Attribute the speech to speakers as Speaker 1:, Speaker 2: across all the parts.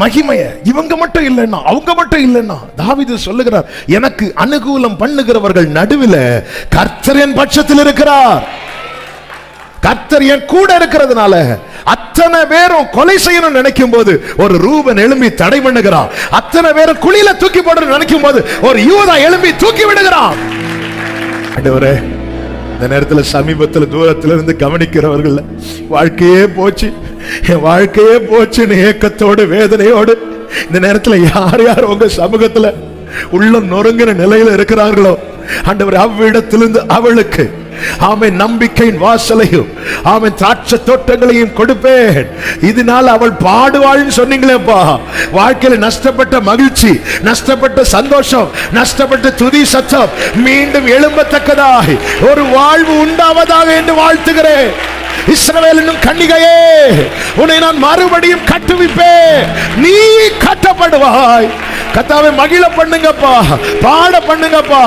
Speaker 1: மகிமைய இவங்க மட்டும் இல்லைன்னா அவங்க மட்டும் இல்லைன்னா தாவீது சொல்லுகிறார், எனக்கு அனுகூலம் பண்ணுகிறவர்கள் நடுவில் கர்த்தர் என் பட்சத்தில் இருக்கிறார். கர்த்தர் என் கூட இருக்கிறதுனால அத்தனை பேரும் கொலை செய்யணும் நினைக்கும் போது ஒரு ரூபன் எழும்பி தடை பண்ணுகிறான். அத்தனை பேரும் குழியில தூக்கி போட நினைக்கும் போது ஒரு யூதா எழும்பி தூக்கி விடுகிறான். ஆண்டவரே, இந்த நேரத்தில் சமீபத்தில் தூரத்தில் இருந்து கவனிக்கிறவர்கள் வாழ்க்கையே போச்சு, என் வாழ்க்கையே போச்சுன்னு ஏக்கத்தோடு வேதனையோடு இந்த நேரத்தில் யார் யார் உங்க சமூகத்தில் உள்ள நொறுங்கின நிலையில இருக்கிறார்களோ, ஆண்டவர் அவ்விடத்திலிருந்து அவளுக்கு ஆமென் நம்பிக்கையின் வாசலையும் ஆமென் திராட்சை தோட்டங்களையும் கொடுப்பேன். இதனால் அவள் பாடுவாள்னு சொன்னீங்களேப்பா. வாழ்க்கையில நஷ்டப்பட்ட மகிழ்ச்சி, நஷ்டப்பட்ட சந்தோஷம், நஷ்டப்பட்ட துதி சத்தம் மீண்டும் எழும்பத்தக்கதாய் ஒரு வாழ்வு உண்டாவதாக என்று வாழ்த்துகிறேன். இஸ்ரவேல் என்னும் கன்னிகையே, உன்னை நான் மறுபடியும் கட்டுவிப்பேன், நீ கட்டப்படுவாய். கர்த்தாவே, மகிழ பண்ணுங்கப்பா, பாட பண்ணுங்கப்பா.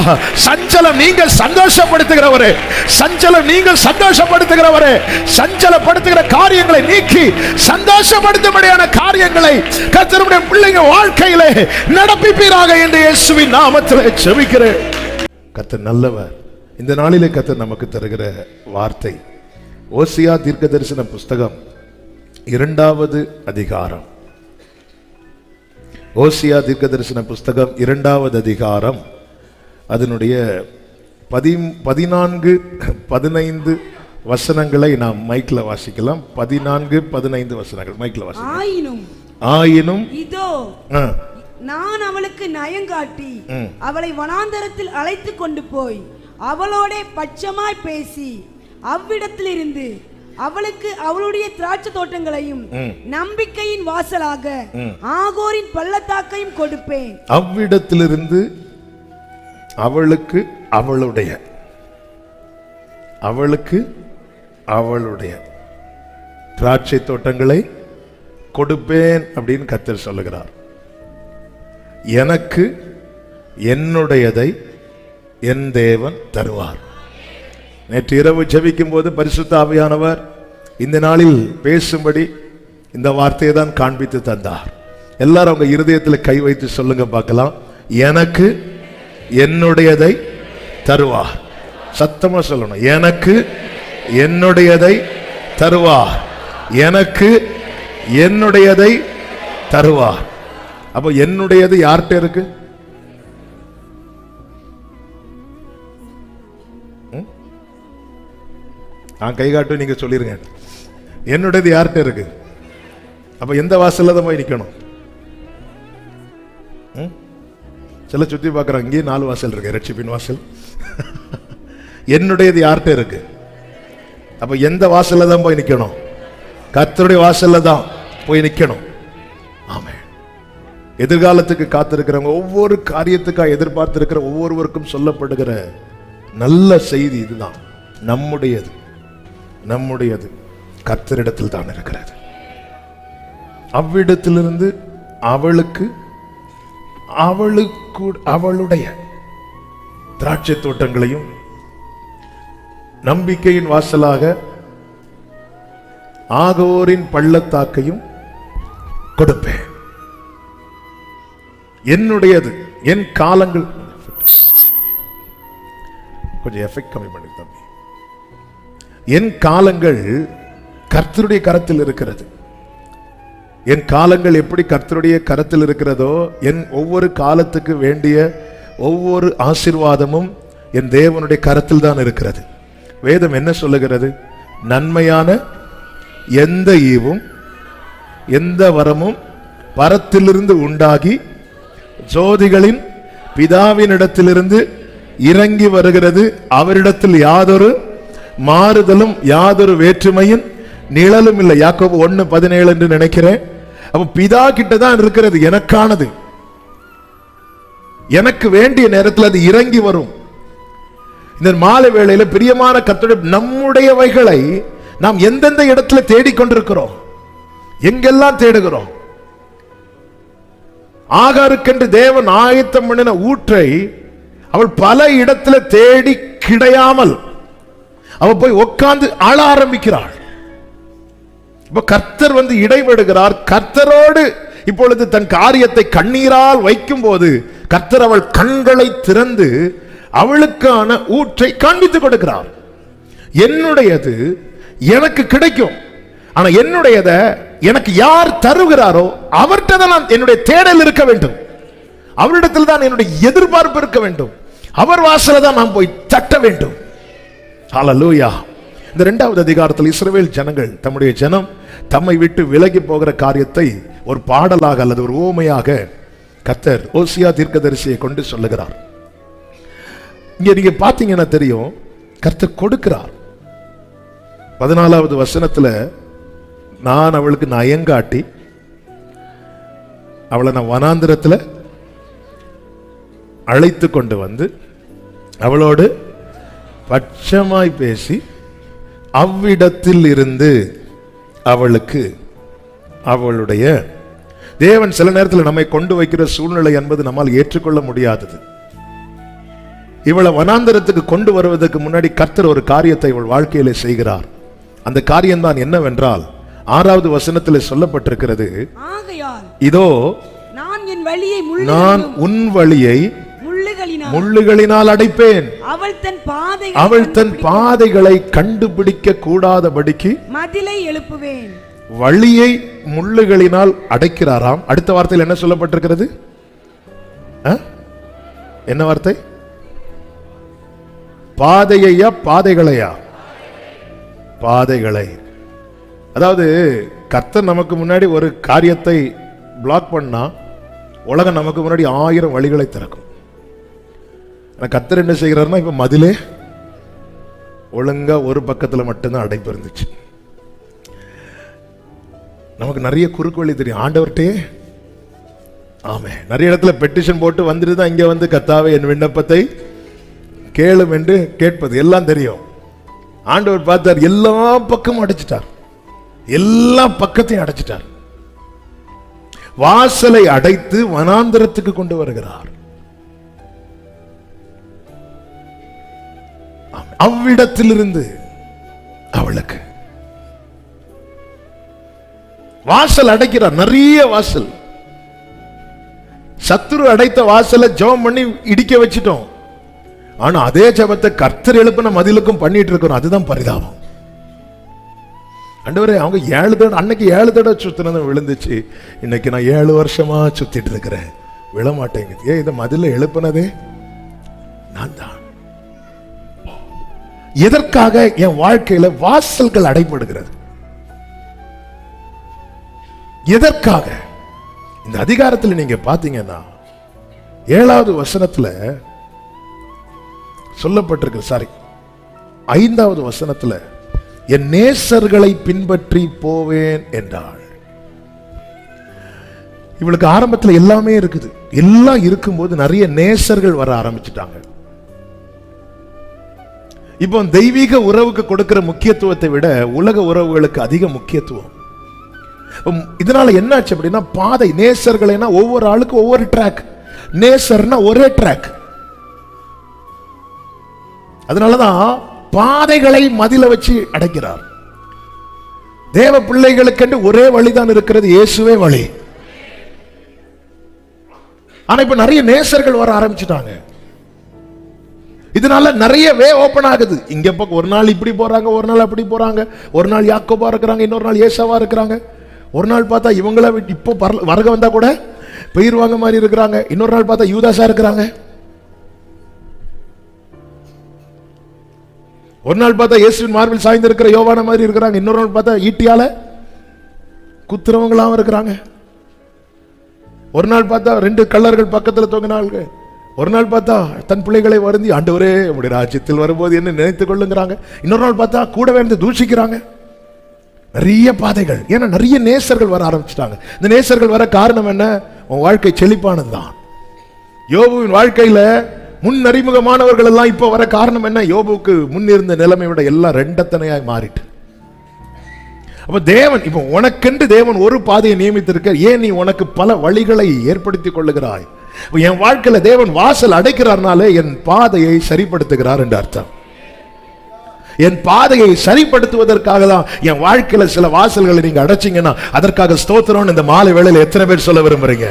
Speaker 1: சஞ்சலம் நீங்க சந்தோஷப்படுத்துகிறவரே, சஞ்சலம் நீங்க சந்தோஷப்படுத்துகிறவரே, சஞ்சலப்படுத்துகிற காரியங்களை நீக்கி சந்தோஷப்படுத்தும்படியான காரியங்களை கர்த்தருடைய பிள்ளைங்க வாழ்க்கையிலே நடப்பிப்பீராக என்று இயேசுவின் நாமத்திலே ஜெபிக்கிறேன். கர்த்தர் நல்லவர். இந்த நாளிலே கர்த்தர் நமக்கு தருகிற வார்த்தை ஓசியா தீர்க்கதரிசன புஸ்தகம் 2வது அதிகாரம். ஓசியா தீர்க்கதரிசன புஸ்தகம் 2வது அதிகாரம் அதனுடைய 14, 15 வசனங்களை நாம் மைக்ல வாசிக்கலாம். 14, 15 வசனங்கள் மைக்ல வாசிக்கலாம். ஆயினும் இதோ
Speaker 2: நான் அவளுக்கு நயங்காட்டி அவளை வனாந்தரத்தில் அழைத்து கொண்டு போய் அவளோட பட்சமாய் பேசி அவ்விடத்திலிருந்து அவளுக்கு அவளுடைய திராட்சை தோட்டங்களையும் நம்பிக்கையின் வாசலாக ஆகோரின் பள்ளத்தாக்கையும் கொடுப்பேன்.
Speaker 1: அவ்விடத்திலிருந்து அவளுக்கு அவளுடைய திராட்சை தோட்டங்களை கொடுப்பேன் அப்படின்னு கர்த்தர் சொல்லுகிறார். எனக்கு என்னுடையதை என் தேவன் தருவார். நேற்று இரவு ஜெபிக்கும் போது பரிசுத்த ஆவியானவர் இந்த நாளில் பேசும்படி இந்த வார்த்தையை தான் காண்பித்து தந்தார். எல்லாரும் அவங்க இருதயத்தில் கை வைத்து சொல்லுங்க பார்க்கலாம். எனக்கு என்னுடையதை தருவார். சத்தமா சொல்லணும். எனக்கு என்னுடையதை தருவார். எனக்கு என்னுடையதை தருவார். அப்போ என்னுடையது யார்கிட்ட இருக்கு? நான் கை காட்டும், நீங்க சொல்லிருங்க. என்னுடையது யார்கிட்ட இருக்கு? அப்ப எந்த வாசல்ல தான் போய் நிக்கணும்? சில சுத்தி பார்க்கறாங்க, இங்கே 4 வாசல் இருக்கு, ரட்சிப்பின் வாசல். என்னுடையது யார்கிட்ட இருக்கு? அப்ப எந்த வாசல்ல தான் போய் நிக்கணும்? கர்த்தருடைய வாசல்ல தான் போய் நிக்கணும். ஆமென். எதிர்காலத்துக்கு காத்திருக்கிறவங்க, ஒவ்வொரு காரியத்துக்காக எதிர்பார்த்திருக்கிற ஒவ்வொருவருக்கும் சொல்லப்படுகிற நல்ல செய்தி இதுதான். நம்முடையது கர்த்தரிடத்தில் தான் இருக்கிறது. அவ்விடத்திலிருந்து அவளுக்கு அவளுடைய திராட்சை தோட்டங்களையும் நம்பிக்கையின் வாசலாக ஆகோரின் பள்ளத்தாக்கையும் கொடுப்பேன். என்னுடையது, என் காலங்கள், கொஞ்சம் எஃபெக்ட் கம்மி பண்ணி தம்பி. என் காலங்கள் கர்த்தருடைய கரத்தில் இருக்கிறது. என் காலங்கள் எப்படி கர்த்தருடைய கரத்தில் இருக்கிறதோ, என் ஒவ்வொரு காலத்துக்கு வேண்டிய ஒவ்வொரு ஆசீர்வாதமும் என் தேவனுடைய கரத்தில் தான் இருக்கிறது. வேதம் என்ன சொல்லுகிறது? நன்மையான எந்த ஈவும் எந்த வரமும் பரத்திலிருந்து உண்டாகி ஜோதிகளின் பிதாவினிடத்திலிருந்து இறங்கி வருகிறது. அவரிடத்தில் யாதொரு மாறுதலும் யாதொரு வேற்றுமையின் நிழலும் இல்லை. யாக்கோபு 1:17 என்று நினைக்கிறேன். அப்ப பிதா கிட்ட தான் இருக்கிறது எனக்கானது. எனக்கு வேண்டிய நேரத்தில் அது இறங்கி வரும். இந்த மாலை வேளையில பிரியமான கர்த்தருடைய நம்முடையவைகளை நாம் எந்தெந்த இடத்துல தேடிக்கொண்டிருக்கிறோம், எங்கெல்லாம் தேடுகிறோம்? ஆகாருக்கென்று தேவன் ஆயத்தம் பண்ணின ஊற்றை அவள் பல இடத்துல தேடி கிடையாமல் அவள் போய் உட்கார்ந்து ஆள ஆரம்பிக்கிறாள். இப்ப கர்த்தர் வந்து இடைபடுகிறார். கர்த்தரோடு இப்பொழுது தன் காரியத்தை கண்ணீரால் வைக்கும் போது கர்த்தர் அவள் கண்களை திறந்து அவளுக்கான ஊற்றை காண்பித்துக் கொடுக்கிறார். என்னுடையது எனக்கு கிடைக்கும், ஆனா என்னுடையத எனக்கு யார் தருகிறாரோ அவர்கிட்ட தான் நான் என்னுடைய தேடல் இருக்க வேண்டும், அவரிடத்தில் தான் என்னுடைய எதிர்பார்ப்பு இருக்க வேண்டும், அவர் வாசல தான் நான் போய் தட்ட வேண்டும். ஹல்லேலூயா. இந்த 2வது அதிகாரத்தில் இஸ்ரவேல் ஜனங்கள் தம்முடைய ஜனம் தம்மை விட்டு விலகி போகிற காரியத்தை ஒரு பாடலாக அல்லது ஒரு உவமையாக கர்த்தர் ஓசியா தீர்க்கதரிசியை கொண்டு சொல்லுகிறார். இங்க நீங்க பாத்தீங்கன்னா தெரியும், கர்த்தர் கொடுக்கிறார். 14வது வசனத்துல நான் அவளுக்கு நயங்காட்டி அவளை நான் வனாந்திரத்துல அழைத்து கொண்டு வந்து அவளோடு பட்சமாய் பேசி அவ்விடத்தில் இருந்து அவளுக்கு அவளுடைய தேவன் சில நேரத்தில் நம்மை கொண்டு வைக்கிற சூழ்நிலை என்பது நம்மால் ஏற்றுக்கொள்ள முடியாதது. இவளை வனாந்தரத்துக்கு கொண்டு வருவதற்கு முன்னாடி கர்த்தர் ஒரு காரியத்தை இவள் வாழ்க்கையில செய்கிறார். அந்த காரியம் தான் என்னவென்றால் 6வது வசனத்தில் சொல்லப்பட்டிருக்கிறது, இதோ நான் உன் வழியை முள்ளுகளினால் அடைப்பேன், அவள் தன் பாதைகளை கண்டுபிடிக்க கூடாதபடிக்கு மதிலை எழுப்புவேன். வழியை முள்ளுகளினால் அடைக்கிறாராம். அடுத்த வார்த்தையில் என்ன சொல்லப்பட்டிருக்கிறது? என்ன வார்த்தை? பாதையா பாதைகளையா? பாதைகளை. அதாவது கர்த்தர் நமக்கு முன்னாடி ஒரு காரியத்தை பிளாக் பண்ணா உலகம் நமக்கு முன்னாடி 1000 வழிகளை திறக்கும். கர்த்தர் என்ன செய்கிறார்னா, இப்ப மதிலே ஒழுங்கா ஒரு பக்கத்துல மட்டும்தான் அடைப்பு இருந்துச்சு. நமக்கு நிறைய குறுக்கு வழி தெரியும் ஆண்டவர்கிட்டே. ஆமே, நிறைய இடத்துல பெட்டிஷன் போட்டு வந்துட்டு தான் இங்க வந்து கர்த்தாவே என் விண்ணப்பத்தை கேளும் என்று கேட்பது எல்லாம் தெரியும். ஆண்டவர் பார்த்தார், எல்லா பக்கமும் அடைச்சிட்டார், எல்லா பக்கத்தையும் அடைச்சிட்டார். வாசலை அடைத்து வனாந்தரத்துக்கு கொண்டு வருகிறார். அவ்விடத்திலிருந்து அவளுக்கு வாசல் அடைக்கிறார். நிறைய வாசல், சத்துரு அடைத்த வாசலை ஜெபம் பண்ணி இடிக்க வச்சிட்டோம். ஆனா அதே ஜெபத்தை கர்த்தர் எழுப்பின மதிலுக்கும் பண்ணிட்டு இருக்கிறோம். அதுதான் பரிதாபம். ஆண்டவரே, அவங்க 7 தடவை அன்னைக்கு 7 தடவை சுத்தினது விழுந்துச்சு, இன்னைக்கு நான் 7 வருஷமா சுத்திட்டு இருக்கிறேன், விழமாட்டேங்குது. ஏன் இந்த மதில எழுப்பினதே நான் தான். எதற்காக என் வாழ்க்கையில வாசல்கள் அடைபடுகிறது? எதற்காக? இந்த அதிகாரத்தில் நீங்க பாத்தீங்கன்னா 7வது வசனத்துல சொல்லப்பட்டிருக்கு, 5வது வசனத்துல என் நேசர்களை பின்பற்றி போவேன் என்றாள். இவளுக்கு ஆரம்பத்தில் எல்லாமே இருக்குது. எல்லாம் இருக்கும்போது நிறைய நேசர்கள் வர ஆரம்பிச்சுட்டாங்க. இப்போ தெய்வீக உறவுக்கு கொடுக்கிற முக்கியத்துவத்தை விட உலக உறவுகளுக்கு அதிக முக்கியத்துவம். இதனால என்னாச்சு அப்படின்னா, பாதை நேசர்கள்னா ஒவ்வொரு ஆளுக்கு ஒவ்வொரு ட்ராக், நேசர்னா ஒரே ட்ராக். அதனாலதான் பாதைகளை மதில வச்சு அடைக்கிறார். தேவ பிள்ளைகளுக்கு ஒரே வழிதான் இருக்கிறது, இயேசுவே வழி. ஆனா இப்ப நிறைய நேசர்கள் வர ஆரம்பிச்சுட்டாங்க. இதனால நிறைய வே ஓபன் ஆகுது. இங்க ஒரு நாள் இப்படி போறாங்க, ஒரு நாள் அப்படி போறாங்க, ஒரு நாள் யாக்கோபா இருக்கிறாங்க, இன்னொரு நாள் ஏசாவா இருக்கிறாங்க, ஒரு நாள் பார்த்தா இவங்கள இப்போ வரக வந்தா கூட பெயர்வாங்க மாதிரி இருக்கிறாங்க, இன்னொரு நாள் பார்த்தா யூதாசா இருக்கிறாங்க, ஒரு நாள் பார்த்தா இயேசுவின் மார்பில் சாய்ந்து இருக்கிற யோவான மாதிரி இருக்கிறாங்க, இன்னொரு நாள் பார்த்தா ஈட்டியால குத்துறவங்களாம் இருக்கிறாங்க, ஒரு நாள் பார்த்தா 2 கள்ளர்கள் பக்கத்தில் தொங்கினாங்க, ஒரு நாள் பார்த்தா தன் பிள்ளைகளை வருந்தி ஆண்டவரே உம்முடைய ராஜ்யத்தில் வரும்போது என்ன நினைத்துக் கொள்ளுங்கிறாங்க, இன்னொரு நாள் பார்த்தா கூடவே இருந்து தூஷிக்கிறாங்க. நிறைய பாதைகள். ஏன்னா நிறைய நேசர்கள் வர ஆரம்பிச்சிட்டாங்க. இந்த நேசர்கள் வர காரணம் என்ன? உன் வாழ்க்கை செழிப்பானதுதான். யோபுவின் வாழ்க்கையில முன் அறிமுகமானவர்கள் எல்லாம் இப்ப வர காரணம் என்ன? யோபுவுக்கு முன்னிருந்த நிலைமை விட எல்லாம் 2 தனையாய் மாறிட்டு. அப்ப தேவன் இப்ப உனக்கென்று தேவன் ஒரு பாதையை நியமித்திருக்க, ஏன் நீ உனக்கு பல வழிகளை ஏற்படுத்திக் கொள்ளுகிறாய்? என் வாழ்க்கையில தேவன் வாசல் அடைக்கிறார்னாலே என் பாதையை சரிப்படுத்துகிறார் என்று அர்த்தம். என் பாதையை சரிப்படுத்துவதற்காக தான் என் வாழ்க்கையில சில வாசல்களை நீங்க அடைச்சீங்கன்னா அதற்காக ஸ்தோத்திரம். இந்த மாலை வேளையில எத்தனை பேர் சொல்ல விரும்புறீங்க?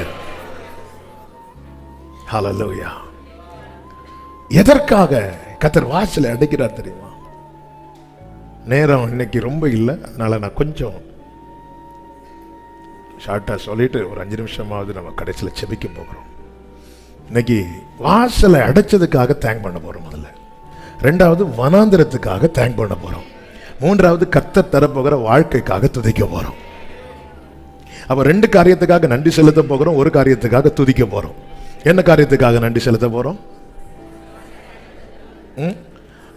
Speaker 1: ஹல்லேலூயா. எதற்காக கர்த்தர் வாசலை அடைக்கிறார் தெரியுமா? நேரம் இன்னைக்கு ரொம்ப இல்லை, அதனால நான் கொஞ்சம் ஷார்ட்டா சொல்லிட்டு ஒரு 5 நிமிஷமாவது நம்ம கடைசியில் செபிக்க போகிறோம். இன்னைக்கு வாசலை அடைச்சதுக்காக தேங்க் பண்ண போறோம். முதல்ல, ரெண்டாவது வனாந்திரத்துக்காக தேங்க் பண்ண போறோம். மூன்றாவது கர்த்தர் தரப்போகிற வாழ்க்கைக்காக துதிக்க போறோம். அப்ப 2 காரியத்துக்காக நன்றி செலுத்த போகிறோம், ஒரு காரியத்துக்காக துதிக்க போறோம். என்ன காரியத்துக்காக நன்றி செலுத்த போறோம்?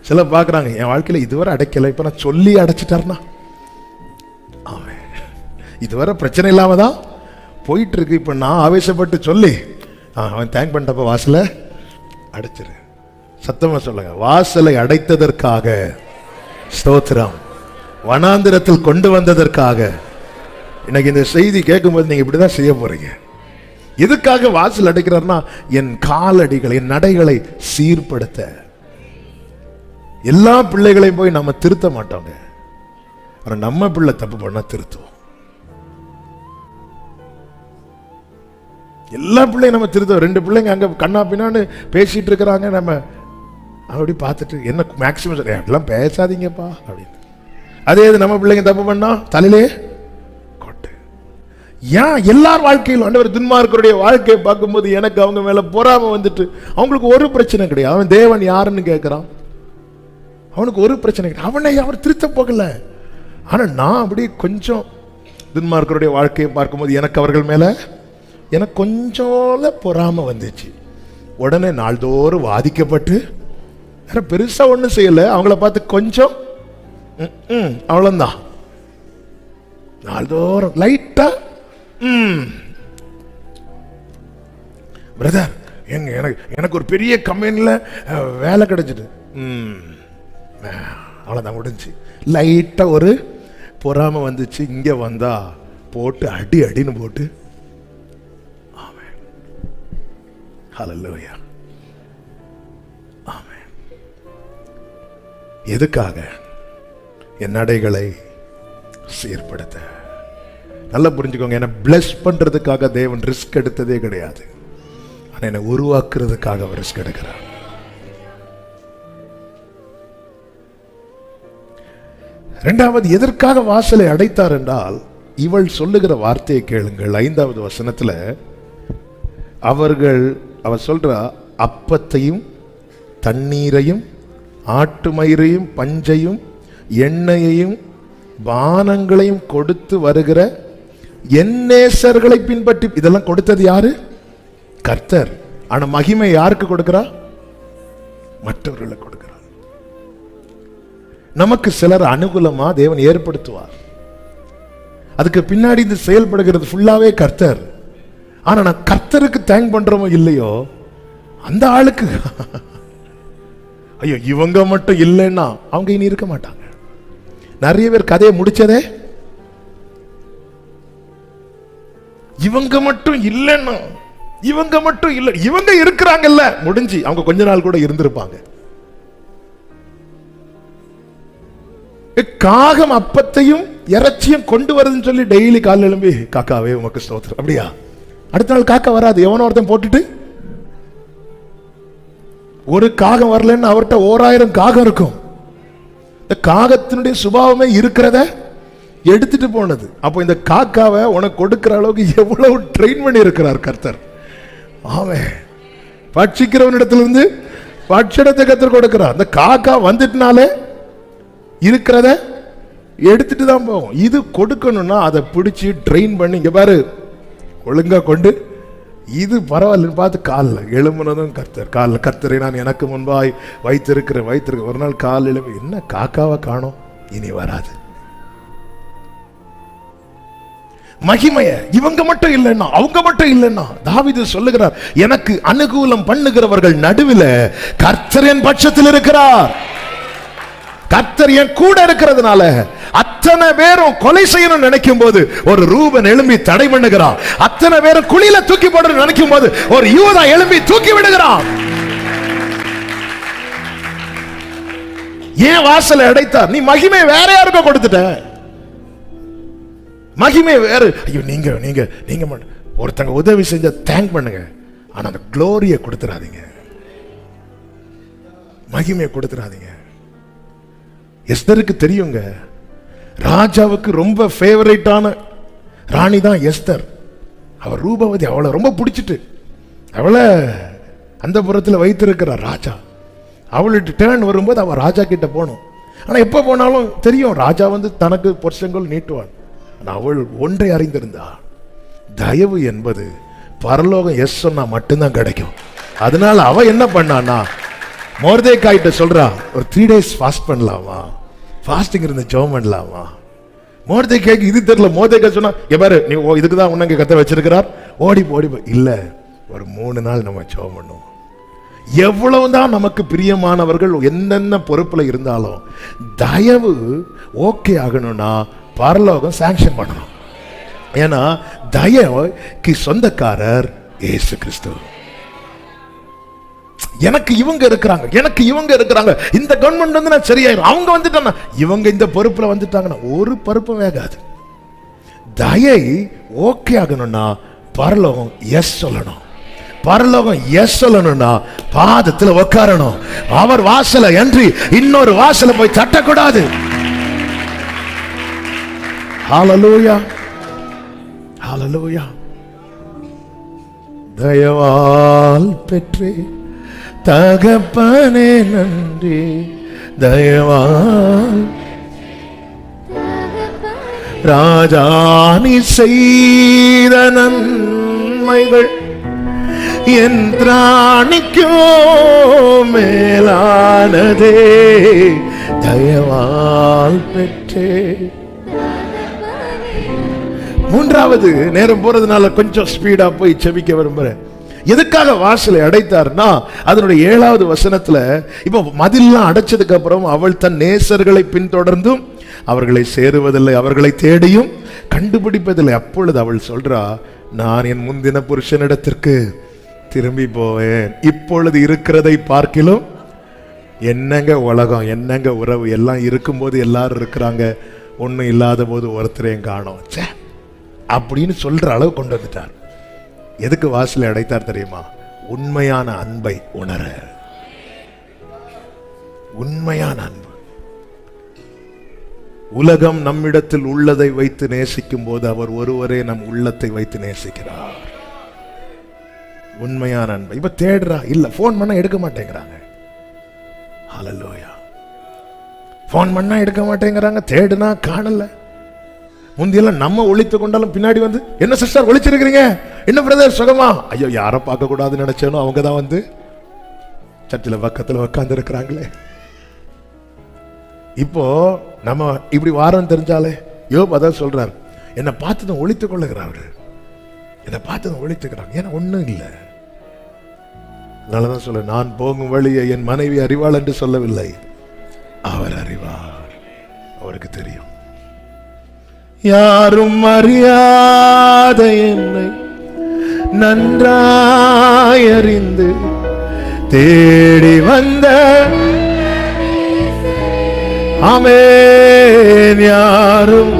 Speaker 1: சில பாக்குறாங்க, என் வாழ்க்கையில இதுவரை அடைக்கல, இப்ப நான் சொல்லி அடைச்சிட்டார்னா, அவன் இதுவரை பிரச்சனை இல்லாம தான் போயிட்டு இருக்கு, இப்ப நான் ஆவேசப்பட்டு சொல்லி அவன் தேங்க் பண்ணிட்டப்ப வாசலை அடைச்சிரு. சத்தமா சொல்லுங்க, வாசலை அடைத்ததற்காக ஸ்தோத்திரம், வனாந்திரத்தில் கொண்டு வந்ததற்காக. இன்னைக்கு இந்த செய்தி கேட்கும்போது நீங்க இப்படிதான் செய்ய போறீங்க. எதுக்காக வாசல் அடைக்கிறார்னா, என் காலடிகளை, என் நடைகளை சீர்படுத்த. எல்லா பிள்ளைகளையும் போய் நம்ம திருத்த மாட்டோங்க, ஆனா நம்ம பிள்ளை தப்பு பண்ணா திருத்துவோம். எல்லா பிள்ளையும் நம்ம திருத்தோம். 2 பிள்ளைங்க அங்க கண்ணா பின்னான்னு பேசிட்டு இருக்கிறாங்க, நம்ம அப்படி பார்த்துட்டு என்ன மேக்சிமம் சொல்ல, அப்படிலாம் பேசாதீங்கப்பா அப்படின்னு. அதே இது நம்ம பிள்ளைங்க தப்பு பண்ணா தலையிலே கொட்டு. ஏன் எல்லார் வாழ்க்கையிலும் ஆண்டவர் துன்மார்க்கருடைய வாழ்க்கையை பார்க்கும்போது எனக்கு அவங்க மேல பொறாம வந்துட்டு, அவங்களுக்கு ஒரு பிரச்சனை கிடையாது. அவன் தேவன் யாருன்னு கேட்கிறான், அவனுக்கு ஒரு பிரச்சனை கிடையாது, அவனை அவர் திருத்த போகல. ஆனா நான் அப்படி கொஞ்சம் துன்மார்க்கருடைய வாழ்க்கையை பார்க்கும்போது எனக்கு அவர்கள் மேல எனக்கு கொஞ்சம் பொறாம வந்துச்சு. உடனே நாள்தோறும் வாதிக்கப்பட்டு, பெருசா ஒண்ணும் செய்யல, அவங்கள பார்த்து கொஞ்சம் அவ்வளவுதான், நாள்தோறும் லைட்டா பிரதர் எனக்கு ஒரு பெரிய கம்பெனில வேலை கிடைச்சிட்டு, அவ்வளவுதான் முடிஞ்சு. லைட்டா ஒரு பொறாம வந்துச்சு, இங்க வந்தா போட்டு அடி அடின்னு போட்டு. ஹல்லேலூயா. ஆமென். எதுக்காக? என் நடைகளை சீர்படுத்த. நல்லா புரிஞ்சுக்கோங்க, என்னை பிளஸ் பண்றதுக்காக தேவன் ரிஸ்க் எடுத்ததே கிடையாது, ஆனா என்னை உருவாக்குறதுக்காக அவர் ரிஸ்க் எடுக்கிறார். இரண்டாவது, எதற்காக வாசலை அடைத்தார் என்றால், இவள் சொல்லுகிற வார்த்தையை கேளுங்கள். 5வது வசனத்துல அவர் சொல்றா, அப்பத்தையும் தண்ணீரையும் ஆட்டு மயிரையும் பஞ்சையும் எண்ணெயையும் பானங்களையும் கொடுத்து வருகிற என் நேசர்களை பின்பற்றி. இதெல்லாம் கொடுத்தது யாரு? கர்த்தர். ஆனா மகிமை யாருக்கு கொடுக்கிறா? மற்றவர்களுக்கு கொடுக்கிறார். நமக்கு சிலர் அனுகூலமா தேவன் ஏற்படுத்துவார், அதுக்கு பின்னாடி இது செயல்படுகிறது ஃபுல்லாவே கர்த்தர். ஆனா நான் கர்த்தருக்கு தேங்க் பண்றோமோ இல்லையோ, அந்த ஆளுக்கு ஐயோ இவங்க மட்டும் இல்லைன்னா அவங்க இனி இருக்க மாட்டாங்க. நிறைய பேர் கதையை முடிச்சதே, இவங்க மட்டும் இல்லைன்னா, இவங்க மட்டும் இல்லை, இவங்க இருக்கிறாங்கல்ல முடிஞ்சு. அவங்க கொஞ்ச நாள் கூட இருந்திருப்பாங்க. காகம் அப்பத்தையும் இறைச்சியும் கொண்டு வருதுன்னு சொல்லி டெய்லி காலையில் எழும்பி, காக்காவே உமக்கு ஸ்தோத்திரம், அப்படியா? அடுத்த நாள் காக்கா வராது, எவனோ ஒருத்தன் போட்டுட்டு. ஒரு காகம் வரலன்னு அவர்கிட்ட 1000 காகம் இருக்கும். இந்த காகத்தினுடைய சுபாவமே இருக்கிறத எடுத்துட்டு போனது. அப்போ இந்த காக்காவை உனக்கு கொடுக்கிற அளவுக்கு எவ்வளவு ட்ரெயின் பண்ணி இருக்கிறார் கர்த்தர். ஆமென். பட்சிக்கிறவனிடத்திலிருந்து பட்சணத்தை கர்த்தர் கொடுக்கிறார். அந்த காக்கா வந்துட்டுனாலே இருக்கிறத எடுத்துட்டு தான் போகும். இது கொடுக்கணும்னா அதை பிடிச்சி ட்ரெயின் பண்ணி, இங்க பாரு ஒழுங்கா கொண்டு, இது பரவாயில்லன்னு பார்த்து காலில் எழும்புனதும் கர்த்தர். காலில் கர்த்தரை நான் எனக்கு முன்பாய் வைத்திருக்கிறேன். ஒரு நாள் கால் எழும்பி, என்ன காக்காவை காணோம், இனி வராது. மகிமைய இவங்க மட்டும் இல்லைன்னா, அவங்க மட்டும் இல்லைன்னா. தாவீது சொல்லுகிறார், எனக்கு அனுகூலம் பண்ணுகிறவர்கள் நடுவில் கர்த்தர் என் பட்சத்தில் இருக்கிறார். கர்த்தர் என் கூட இருக்கிறதுனால அத்தனை பேரும் கொலை செய்யணும் நினைக்கும் போது ஒரு ரூபன் எழும்பி தடை பண்ணுகிறான். அத்தனை பேரும் குழியில தூக்கி போட நினைக்கும் போது ஒரு யூதா எழும்பி தூக்கி விடுகிறான். ஏன் வாசலை அடைத்தார்? நீ மகிமை வேற யாருக்கும் கொடுத்துட்ட. மகிமை வேற. ஐயோ நீங்க நீங்க நீங்க ஒருத்தங்க உதவி செஞ்ச தேங்க் பண்ணுங்க, ஆனா அந்த குளோரியை கொடுத்துறாதீங்க, மகிமையை கொடுத்துறாதீங்க. எஸ்தருக்கு தெரியுங்க, ராஜாவுக்கு ரொம்ப ஃபேவரேட்டான ராணி தான் எஸ்தர். அவர் ரூபவதி, அவளை ரொம்ப பிடிச்சிட்டு அவளை அந்த புறத்தில் வைத்திருக்கிறார் ராஜா. அவளுக்கு டேர்ன் வரும்போது அவள் ராஜா கிட்ட போகணும். ஆனால் எப்போ போனாலும் தெரியும் ராஜா வந்து தனக்கு பொருஷங்கள் நீட்டுவாள். ஆனால் அவள் ஒன்றை அறிந்திருந்தா, தயவு என்பது பரலோகம் எஸ் சொன்னா மட்டும்தான் கிடைக்கும். அதனால அவ என்ன பண்ணான்னா, மொர்தெகாய்ட்ட சொல்றா, ஒரு 3 days ஃபாஸ்ட் பண்ணலாமா, ஃபாஸ்டிங் இருந்து ஜெபம் பண்ணலாமா. மொர்தெகாய்க்கு இது தெரியல. மொர்தெகாய் சொன்னா, பாரு நீ இதுக்கு தான் உனக்கு கத்த வச்சிருக்கிறார், ஓடி இல்ல, ஒரு 3 நாள் நம்ம ஜெபம் பண்ணுவோம். எவ்வளவுதான் நமக்கு பிரியமானவர்கள் என்னென்ன பொறுப்புல இருந்தாலும் தயவு ஓகே ஆகணும்னா பரலோகம் சாங்ஷன் பண்ணணும். ஏன்னா தயவுக்கு சொந்தக்காரர் இயேசு கிறிஸ்து. எனக்கு இவங்க இருக்கிறாங்க, எனக்கு இவங்க இருக்கிறாங்க, இந்த கவர்மெண்ட் வந்து நான் சரியாயிரும், அவங்க வந்துட்டாங்க, இவங்க இந்த பொறுப்புல வந்துட்டாங்கன்னா ஒரு பொறுப்பும் வேகாது. தயை ஓகே ஆகணும்னா பரலோகம் எஸ் சொல்லணும். பரலோகம் எஸ் சொல்லணும்னா பாதத்தில் உட்காரணும். அவர் வாசலை என்று இன்னொரு வாசலை போய் தட்டக்கூடாது. ஹல்லேலூயா, ஹல்லேலூயா. தயவால் பெற்றே தகப்பனே நன்றி, தயவால் ராஜானி செய்த நன்மைகள் என் திராணிக்கோ மேலானதே, தயவால் பெற்றே. மூன்றாவது, நேரம் போறதுனால கொஞ்சம் ஸ்பீடா போய் செபிக்க விரும்புறேன். எதுக்காக வாசலை அடைத்தார்னா, அதனுடைய 7வது வசனத்துல, இப்போ மதில்லாம் அடைச்சதுக்கு அப்புறம் அவள் தன் நேசர்களை பின்தொடர்ந்தும் அவர்களை சேருவதில்லை, அவர்களை தேடியும் கண்டுபிடிப்பதில்லை. அப்பொழுது அவள் சொல்றா, நான் என் முந்தின புருஷனிடத்திற்கு திரும்பி போவேன். இப்பொழுது இருக்கிறதை பார்க்கிலும் என்னங்க உலகம், என்னங்க உறவு, எல்லாம் இருக்கும்போது எல்லாரும் இருக்கிறாங்க, ஒன்னும் இல்லாத போது ஒருத்தரையும் காணோம் அப்படின்னு சொல்ற அளவு கொண்டு வந்துட்டார். எதுக்கு வாசலை அடைத்தார் தெரியுமா? உண்மையான அன்பை உணர. உண்மையான அன்பு. உலகம் நம்மிடத்தில் உள்ளதை வைத்து நேசிக்கும் போது அவர் ஒருவரே நம் உள்ளத்தை வைத்து நேசிக்கிறார். உண்மையான அன்பை இப்ப தேடுறா, இல்ல போன் பண்ணா எடுக்க மாட்டேங்கிறாங்க. ஹல்லேலூயா. போன் பண்ணா எடுக்க மாட்டேங்கிறாங்க, தேடுனா காணல. முந்தியெல்லாம் நம்ம ஒழித்து கொண்டாலும் பின்னாடி வந்து, என்ன சிஸ்டர் ஒழிச்சிருக்கிறீங்க, என்ன பிரதர் சுகமா, ஐயோ யாரை பார்க்க கூடாதுன்னு நினைச்சேனோ அவங்க தான் வந்து சர்ச்சில் பக்கத்தில் உட்கார்ந்து இருக்கிறாங்களே. இப்போ நம்ம இப்படி வாரம் தெரிஞ்சாலே, யோபு அதான் சொல்றார், என்னை பார்த்துதான் ஒழித்துக் கொள்ளுகிறார்கள், என்னை பார்த்துதான் ஒழித்துக்கிறாங்க, ஏன்னா ஒன்றும் இல்லை. அதனாலதான் சொல்ல, நான் போகும் வழியை என் மனைவி அறிவாள் என்று சொல்லவில்லை, அவர் அறிவார், அவருக்கு தெரியும். யாரும் அறியாத என்னை நன்றாய் அறிந்து தேடி வந்த ஆமென். யாரும்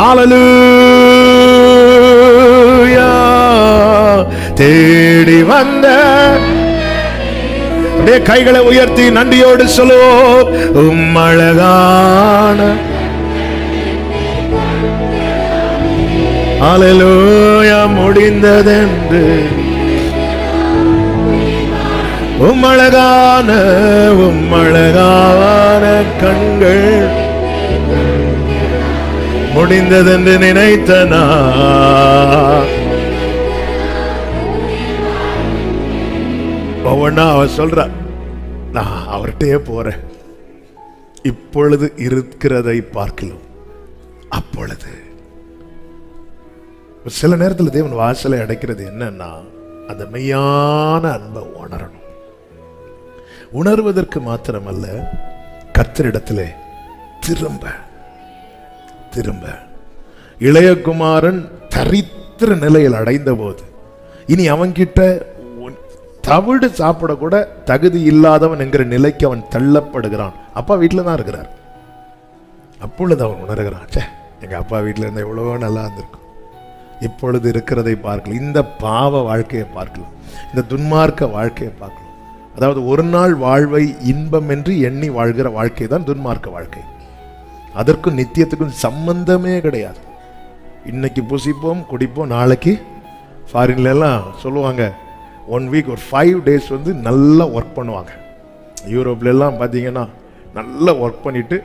Speaker 1: ஹல்லேலூயா தேடி வந்த, அப்படியே கைகளை உயர்த்தி நன்றியோடு சொல்லுவோம், அழகான ஹல்லேலூயா முடிந்ததென்று, அழகான அழகான கண்கள் முடிந்ததென்று நினைத்தனா. ஒவ்வொன்னா அவர் சொல்ற, நான் அவர்கிட்டயே போறேன், இப்பொழுது இருக்கிறதை பார்க்கலாம். அப்பொழுது சில நேரத்தில் தேவன் வாசலை அடைக்கிறது என்னன்னா, அந்த மெய்யான அன்பை உணரணும். உணர்வதற்கு மாத்திரமல்ல, கர்த்தரிடத்திலே திரும்ப திரும்ப. இளையகுமாரன் தரித்திர நிலையில் அடைந்த போது, இனி அவன்கிட்ட தவிடு சாப்பிட கூட தகுதி இல்லாதவன் என்கிற நிலைக்கு அவன் தள்ளப்படுகிறான். அப்பா வீட்டில் தான் இருக்கிறார். அப்பொழுது அவன் உணர்கிறான், சே, எங்க அப்பா வீட்டில் இருந்தால் எவ்வளவோ நல்லா இருந்திருக்கும், இப்பொழுது இருக்கிறதை பார்க்கலாம், இந்த பாவ வாழ்க்கையை பார்க்கலாம், இந்த துன்மார்க்க வாழ்க்கையை பார்க்கலாம். அதாவது ஒரு நாள் வாழ்வை இன்பம் என்று எண்ணி வாழ்கிற வாழ்க்கை தான் துன்மார்க்க வாழ்க்கை. அதற்கும் நித்தியத்துக்கும் சம்பந்தமே கிடையாது. இன்னைக்கு புசிப்போம் குடிப்போம், நாளைக்கு ஃபாரின்ல எல்லாம் சொல்லுவாங்க 1 வீக் ஒரு 5 days வந்து நல்லா ஒர்க் பண்ணுவாங்க. யூரோப்ல எல்லாம் பார்த்தீங்கன்னா நல்லா ஒர்க் பண்ணிட்டு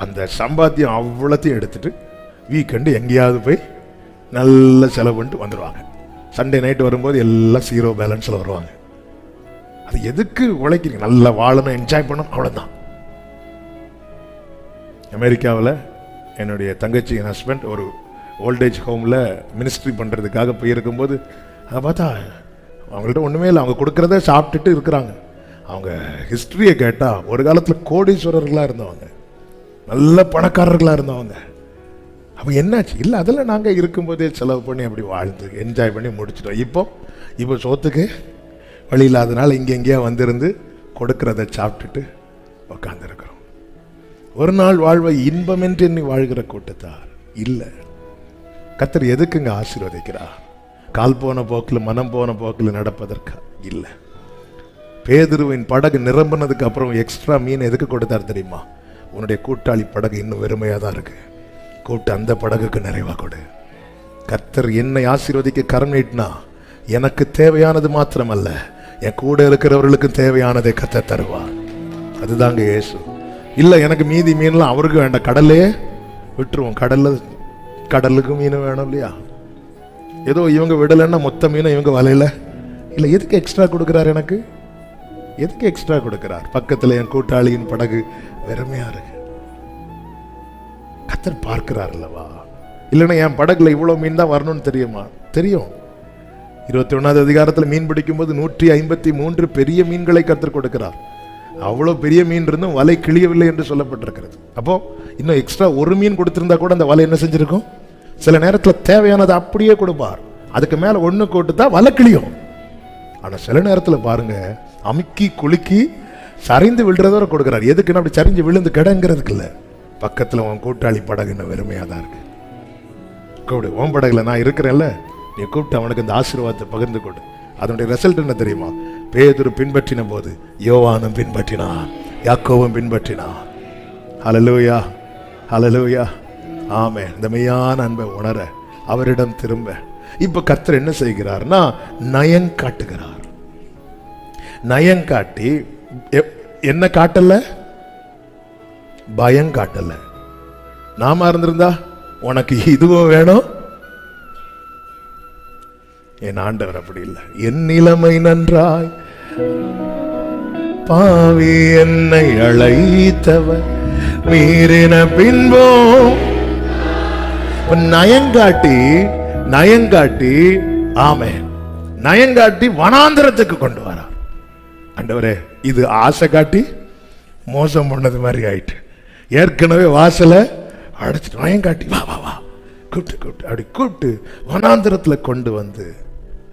Speaker 1: அந்த சம்பாத்தியம் அவ்வளோத்தையும் எடுத்துட்டு வீக்கெண்டு எங்கேயாவது போய் நல்ல செலவு பண்ணிட்டு வந்துடுவாங்க. சண்டே நைட்டு வரும்போது எல்லாம் 0 பேலன்ஸில் வருவாங்க. அது எதுக்கு உழைக்கிறீங்க? நல்லா வாழணும், என்ஜாய் பண்ணணும், அவ்வளோதான். அமெரிக்காவில் என்னுடைய தங்கச்சி என் ஹஸ்பண்ட் ஒரு ஓல்டேஜ் ஹோமில் மினிஸ்ட்ரி பண்ணுறதுக்காக போயிருக்கும்போது அதை பார்த்தா அவங்கள்ட்ட ஒன்றுமே இல்லை, அவங்க கொடுக்குறத சாப்பிட்டுட்டு இருக்கிறாங்க. அவங்க ஹிஸ்ட்ரியை கேட்டால் ஒரு காலத்தில் கோடீஸ்வரர்களாக இருந்தவங்க, நல்ல பணக்காரர்களாக இருந்தவங்க. அப்போ என்னாச்சு? இல்லை, அதில் நாங்கள் இருக்கும்போதே செலவு பண்ணி அப்படி வாழ்ந்து என்ஜாய் பண்ணி முடிச்சிட்டோம். இப்போ சோத்துக்கு வழி இல்லாதனால இங்கே எங்கேயா வந்திருந்து கொடுக்கறத சாப்பிட்டுட்டு உட்காந்துருக்கிறோம். ஒரு நாள் வாழ்வை இன்பம் என்று எண்ணி வாழ்கிற கூட்டத்தார் இல்லை. கர்த்தர் எதுக்குங்க ஆசீர்வதிக்கிறார்? கால் போன போக்கில் மனம் போன போக்கில் நடப்பதற்கா இல்லை. பேதுருவின் படகு நிரம்பினதுக்கு அப்புறம் எக்ஸ்ட்ரா மீன் எதுக்கு கொடுத்தார் தெரியுமா? உன்னுடைய கூட்டாளி படகு இன்னும் வெறுமையாக தான் இருக்கு, கூட்டு அந்த படகுக்கு நிறைவாக கொடு. கர்த்தர் என்னை ஆசீர்வதிக்க கரம் நீட்டினா எனக்கு தேவையானது மாத்திரமல்ல, என் கூட இருக்கிறவர்களுக்கு தேவையானதை கர்த்தர் தருவார். அதுதாங்க இயேசு. இல்லை எனக்கு மீதி மீன்லாம் அவருக்கு வேண்டாம், கடல்லே விட்டுருவோம். கடலுக்கு மீன் வேணும் இல்லையா? ஏதோ இவங்க விடலைன்னா மொத்த மீனை இவங்க வலையில இல்லை. எதுக்கு எக்ஸ்ட்ரா கொடுக்குறார்? எனக்கு எதுக்கு எக்ஸ்ட்ரா கொடுக்குறார்? பக்கத்தில் என் கூட்டாளியின் படகு வெறுமையா இருக்கு. கர்த்தர் பார்க்கிறார் அல்லவா? இல்லைன்னா என் படகுல இவ்வளோ மீன் தான் வரணும்னு தெரியுமா? தெரியும். 21வது அதிகாரத்தில் மீன் பிடிக்கும் போது 153 பெரிய மீன்களை கர்த்தர் கொடுக்கிறார். அவ்வளோ பெரிய மீன் இருந்தும் வலை கிழியவில்லை என்று சொல்லப்பட்டிருக்கிறது. அப்போ இன்னும் எக்ஸ்ட்ரா ஒரு மீன் கொடுத்திருந்தா கூட அந்த வலை என்ன செஞ்சிருக்கும்? சில நேரத்தில் தேவையானது அப்படியே கொடுப்பார், அதுக்கு மேல ஒண்ணு கொடுத்தா வலை கிழியும். ஆனா சில நேரத்தில் பாருங்க, அமுக்கி குலுக்கி சரிந்து விழுறதோட கொடுக்கிறார். எதுக்குன்னு அப்படி சரிஞ்சு விழுந்து கிடங்கிறதுக்கு இல்லை, பக்கத்தில் உன் கூட்டாளி படகு இன்னும் வெறுமையாக தான் இருக்கு. கூப்பிடு, உன் படகுல நான் இருக்கிறேன்ல, நீ கூப்பிட்டு அவனுக்கு இந்த ஆசீர்வாதத்தை பகிர்ந்து கொடு. அதனுடைய ரிசல்ட் என்ன தெரியுமா? பேதுரு பின்பற்றின போது யோவானும் பின்பற்றினான், யாக்கோவும் பின்பற்றினான். ஹல்லேலூயா, ஹல்லேலூயா, ஆமென். இந்த மெய்யான அன்பை உணர அவரிடம் திரும்ப இப்ப கர்த்தர் என்ன செய்கிறார்னா நயம் காட்டுகிறார். நயம் காட்டி என்ன காட்டல? பயம் காட்டல. நாம இருந்திருந்தா உனக்கு இதுவும் வேணும். என் ஆண்டவர் அப்படி இல்லை. என் நிலைமை நன்றாய் பாவி என்னை அழைத்தவர் மீறின பின்பும் நயங்காட்டி ஆமென், நயங்காட்டி வனாந்திரத்துக்கு கொண்டு வரார். ஆண்டவரே, இது ஆசை காட்டி மோசம் பண்ணது மாதிரி ஆயிட்டு, ஏற்கனவே வாசலை அடைச்சிட்டு நயங்காட்டி வா வா வா கூப்பிட்டு அப்படி கூப்பிட்டு வனாந்திரத்தில் கொண்டு வந்து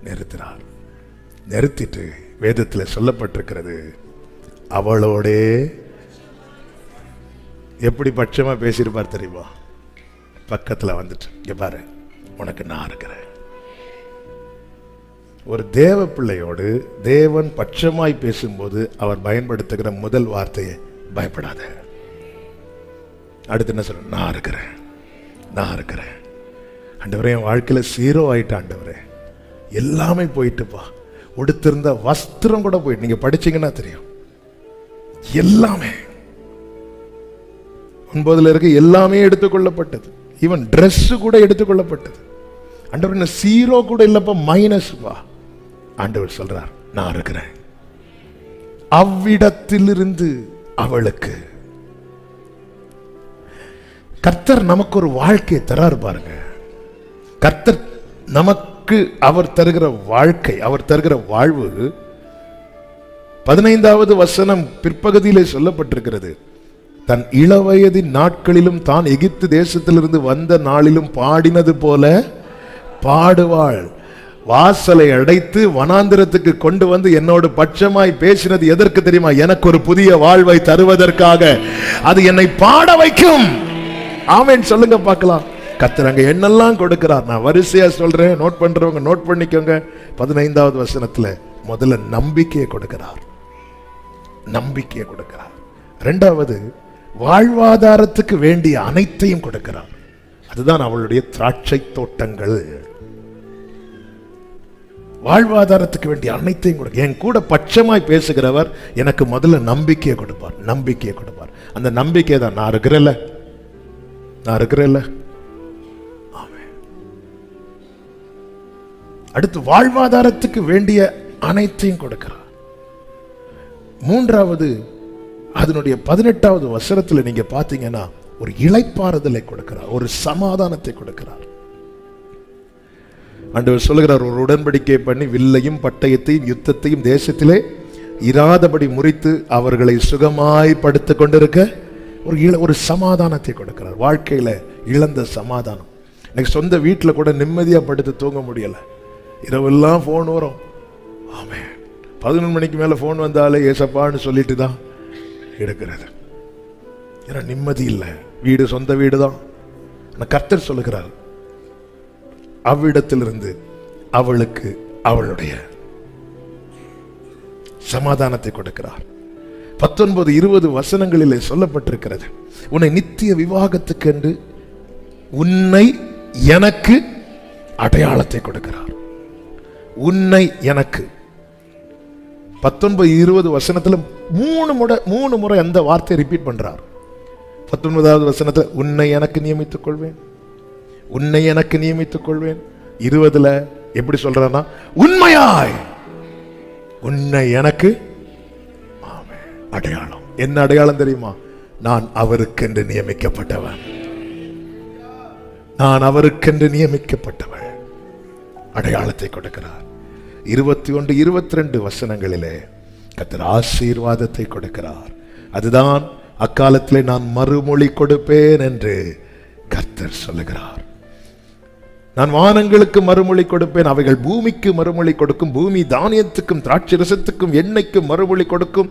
Speaker 1: நிறுத்தினார். நிறுத்திட்டு வேதத்தில் சொல்லப்பட்டிருக்கிறது, அவளோடே எப்படி பட்சமா பேசியிருப்பார் தெரியுமா? பக்கத்தில் வந்துட்டு, இங்க பாரு, உனக்கு நான் இருக்கிறேன். ஒரு தேவ பிள்ளையோடு தேவன் பட்சமாய் பேசும்போது அவர் பயன்படுத்துகிற முதல் வார்த்தையை பயப்படாத. அடுத்து என்ன சொல்ற? நான் இருக்கிறேன், நான் இருக்கிறேன். ஆண்டவரே, என் வாழ்க்கையில 0 ஆயிட்டு ஆண்டவரே, எல்லாமே போயிட்டுப்பா. உடுத்திருந்த வஸ்திரம் கூட போயிட்டு, நீங்க படிச்சீங்கன்னா தெரியும், எல்லாமே 9 இருக்கு, எல்லாமே எடுத்துக்கொள்ளப்பட்டது. ஈவன் ட்ரெஸ் கூட எடுத்துக்கொள்ளப்பட்டது. ஆண்டவர் என்ன 0 கூட இல்லப்பா, மைனஸ்ப்பா. ஆண்டவர் சொல்றார், நான் இருக்கிறேன். அவ்விடத்திலிருந்து அவளுக்கு கர்த்தர் நமக்கு ஒரு வாழ்க்கையை தராரு பாருங்க. கர்த்தர் நமக்கு அவர் தருகிற வாழ்க்கை, அவர் தருகிற வாழ்வு 15வது வசனம் பிற்பகுதியிலே சொல்லப்பட்டிருக்கிறது. தன் இளவயதின் நாட்களிலும் தான் எகிப்து தேசத்திலிருந்து வந்த நாளிலும் பாடினது போல பாடுவாள். வாசலை அடைத்து வனாந்திரத்துக்கு கொண்டு வந்து என்னோடு பட்சமாய் பேசினது எதற்கு தெரியுமா? எனக்கு ஒரு புதிய வாழ்வை தருவதற்காக. அது என்னை பாட வைக்கும். ஆமென் சொல்லுங்க பார்க்கலாம். கர்த்தர் அங்க என்னெல்லாம் கொடுக்கிறார். நான் வரிசையா சொல்றேன், நோட் பண்றவங்க நோட் பண்ணிக்கோங்க. 15வது வசனத்துல முதல்ல நம்பிக்கையை கொடுக்கிறார். நம்பிக்கையை கொடுக்கிறார். இரண்டாவது வாழ்வாதாரத்துக்கு வேண்டிய அனைத்தையும் கொடுக்கிறார். அதுதான் அவளுடைய திராட்சை தோட்டங்கள். வாழ்வாதாரத்துக்கு வேண்டிய அனைத்தையும் கொடுக்க. என் கூட பட்சமாய் பேசுகிறவர் எனக்கு முதல்ல நம்பிக்கையை கொடுப்பார். நம்பிக்கையை கொடுப்பார். அந்த நம்பிக்கை தான் நான் இருக்கிறேன்ல, நான் இருக்கிறேன்ல. அடுத்து வாழ்வாதாரத்துக்கு வேண்டிய அனைத்தையும் கொடுக்கிறார். மூன்றாவது அதனுடைய 18வது வசனத்தில் நீங்க பாத்தீங்கன்னா ஒரு இளைப்பாறுதலை கொடுக்கிறார், ஒரு சமாதானத்தை கொடுக்கிறார். ஆண்டவர் சொல்லுகிறார், ஒரு உடன்படிக்கை பண்ணி வில்லையும் பட்டயத்தையும் யுத்தத்தையும் தேசத்திலே இராதபடி முறித்து அவர்களை சுகமாய் படுத்து கொண்டிருக்க ஒரு சமாதானத்தை கொடுக்கிறார். வாழ்க்கையில இழந்த சமாதானம். எனக்கு சொந்த வீட்டில் கூட நிம்மதியா படுத்து தூங்க முடியல. இரவெல்லாம் போன் வரும். ஆமென். 11 மணிக்கு மேல போன் வந்தாலே ஏசப்பான்னு சொல்லிட்டு தான் எடுக்கிறது. ஏன்னா நிம்மதி இல்லை. வீடு சொந்த வீடு தான். கர்த்தர் சொல்லுகிறார், அவ்விடத்திலிருந்து அவளுக்கு அவளுடைய சமாதானத்தை கொடுக்கிறார். 19-20 வசனங்களிலே சொல்லப்பட்டிருக்கிறது, உன்னை நித்திய விவாகத்துக்கு என்று உன்னை எனக்கு அடையாளத்தை கொடுக்கிறார். உன்னை எனக்கு 19-20 வசனத்துல 3 முறை அந்த வார்த்தையை ரிப்பீட் பண்றார். 19வது வசனத்துல உன்னை எனக்கு நியமித்துக் கொள்வேன், உன்னை எனக்கு நியமித்துக் கொள்வேன். 20ல எப்படி சொல்றானா, உண்மையாய் உன்னை எனக்கு அடையாளம். என்ன அடையாளம் தெரியுமா? நான் அவருக்கென்று நியமிக்கப்பட்டவன், நான் அவருக்கென்று நியமிக்கப்பட்டவள். அடையாளத்தை கொடுக்கிறார். 21-22 வசனங்களிலே கர்த்தர் ஆசீர்வாதத்தை கொடுக்கிறார். அதுதான் அக்காலத்திலே நான் மறுமொழி கொடுப்பேன் என்று கர்த்தர் சொல்லுகிறார். நான் வானங்களுக்கு மறுமொழி கொடுப்பேன், அவைகள் பூமிக்கு மறுமொழி கொடுக்கும். பூமி தானியத்துக்கும் திராட்சை ரசத்துக்கும் எண்ணெய்க்கும் மறுமொழி கொடுக்கும்.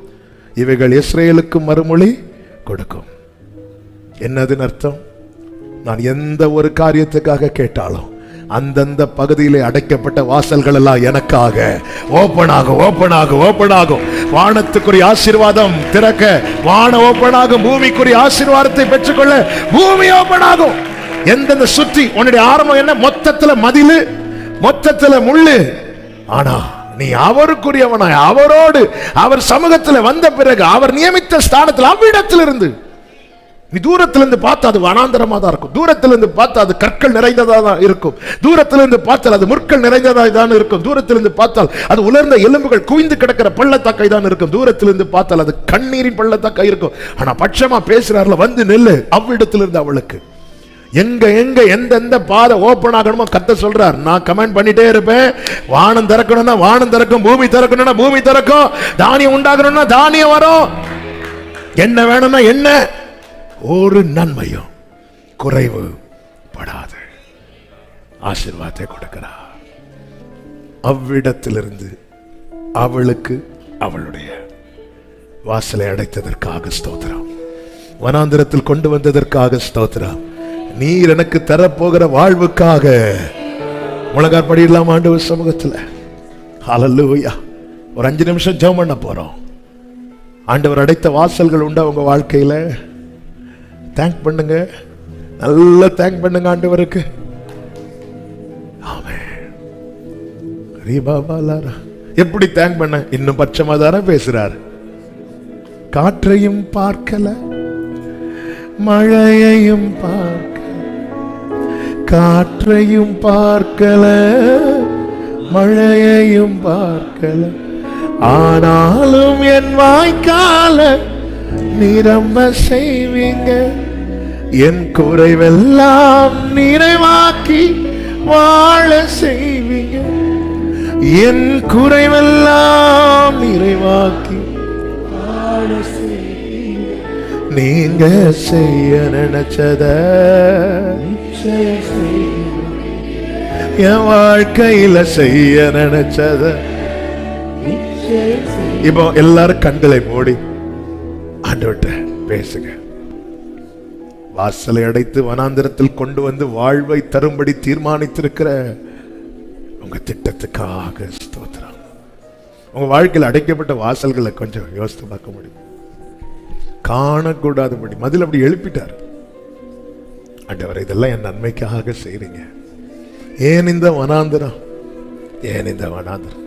Speaker 1: இவைகள் இஸ்ரவேலுக்கும் மறுமொழி கொடுக்கும். என்னதுன்னு அர்த்தம்? நான் எந்த ஒரு காரியத்துக்காக கேட்டாலும் அந்தந்த பகுதியிலே அடைக்கப்பட்ட வாசல்கள் எல்லாம் எனக்காக ஓபன் ஆகும், ஓபன் ஆகும், ஓபன் ஆகும். வானத்துக்குரிய ஆசீர்வாதம் திறக்க வானம் ஓபன் ஆகும். பூமிக்குரிய ஆசீர்வாதத்தை பெற்றுக்கொள்ள பூமி ஓபன் ஆகும். எந்தெந்த சுற்றி உன்னுடைய ஆரம்பம் என்ன? மொத்தத்துல மதிலு, மொத்தத்துல முள்ளு. ஆனா நீ அவருக்குரியவனாய் அவரோடு அவர் சமூகத்தில் வந்த பிறகு அவர் நியமித்த ஸ்தானத்தில் அவ்விடத்திலிருந்து நீ தூரத்திலிருந்து பார்த்தா அது வனாந்தரமா தான் இருக்கும். தூரத்திலிருந்து பார்த்தா அது கற்கள் நிறைந்ததா தான் இருக்கும். தூரத்திலிருந்து பார்த்தால் அது முற்கள் நிறைந்ததா தான் இருக்கும். தூரத்திலிருந்து பார்த்தால் அது உலர்ந்த எலும்புகள் குவிந்து கிடக்கிற பள்ளத்தாக்கை தான் இருக்கும். தூரத்திலிருந்து பார்த்தால் அது கண்ணீரின் பள்ளத்தாக்கை இருக்கும். ஆனா பட்சமா பேசுறாருல, வந்து நெல்லு அவ்விடத்திலிருந்து அவளுக்கு. எங்க எங்க எந்தெந்த பாதை ஓபன் ஆகணுமோ கர்த்தர் சொல்றார். நான் கமெண்ட் பண்ணிட்டே இருப்பேன். வானம் திறக்கணும்னா வானம் திறக்கும், பூமி திறக்கணும்னா பூமி திறக்கும், தானியம் உண்டாகணும்னா தானியம் வரும், என்ன வேணும்னா என்ன, ஒரு நன்மையும் குறைவு படாது. ஆசீர்வாதத்தை கொடுக்கிறார். அவ்விடத்திலிருந்து அவளுக்கு அவளுடைய வாசலை அடைத்ததற்காக ஸ்தோத்திரம். வனாந்திரத்தில் கொண்டு வந்ததற்காக ஸ்தோத்திரம். நீர் எனக்கு தரப்போகிற வாழ்வுக்காக முழங்கால் படியிடலாம் ஆண்டவர் சமூகத்தில். ஹல்லேலூயா. ஒரு 5 நிமிஷம் ஜெபம் பண்ண போறோம். ஆண்டவர் அடைத்த வாசல்கள் உண்டா உங்க வாழ்க்கையில? தேங்க் பண்ணுங்க, நல்ல தேங்க் பண்ணுங்க ஆண்டவருக்கு. எப்படி தேங்க் பண்ண? இன்னும் பட்சமா தானே பேசுறார். காற்றையும் பார்க்கல, மழையையும் பார்க்க, காற்றையும் பார்க்கல, மழையையும் பார்க்கல, ஆனாலும் என் வாய்க்கால நிரம்ப செய்வீங்க. என் குறைவெல்லாம் நிறைவாக்கி வாழ செய்வீங்க. என் குறைவெல்லாம் நிறைவாக்கி வாழ செய்வீங்க. நீங்க செய்ய நினைச்சத என் வாழ்க்கையில செய்ய நினைச்சத. இப்போ எல்லாரும் கண்களை மூடி ஆண்டவர்ட்ட பேசுங்க. வாசலை அடைத்து வனாந்திரத்தில் கொண்டு வந்து வாழ்வை தரும்படி தீர்மானித்திருக்கிற உங்க திட்டத்துக்காக ஸ்தோத்திரம். உங்க வாழ்க்கையில் அடைக்கப்பட்ட வாசல்களை கொஞ்சம் யோசித்து பார்க்க முடியும். காணக்கூடாதபடி மதில் அப்படி எழுப்பிட்டார். ஆண்டவர், இதெல்லாம் என் நன்மைக்காக செய்றீங்க. ஏன் இந்த வனாந்திரம்? ஏன் இந்த வனாந்திரம்?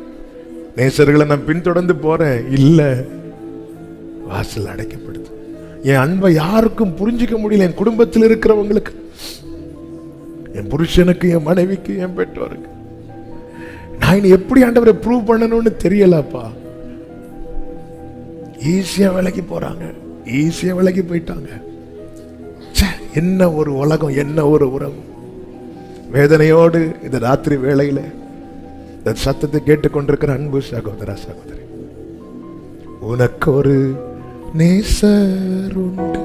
Speaker 1: நேசர்களை நான் பின்தொடர்ந்து போறேன், இல்ல வாசல் அடைக்கப்படுது. என் அன்பை யாருக்கும் புரிஞ்சிக்க முடியல. என் குடும்பத்தில் இருக்கிறவங்களுக்கு, என் புருஷனுக்கு, என் மனைவிக்கு, என் பெற்றோருக்கு நான் எப்படி ஆண்டவரை ப்ரூவ் பண்ணணும்னு தெரியலப்பா. ஈஸியா விலகி போறாங்க, ஈஸியா விலகி போயிட்டாங்க. என்ன ஒரு உலகம், என்ன ஒரு உறவு. வேதனையோடு இந்த ராத்திரி வேளையில இந்த சத்தத்தை கேட்டுக்கொண்டிருக்கிற அன்பு சகோதரா, சகோதரி, உனக்கு ஒரு நேசர் உண்டு,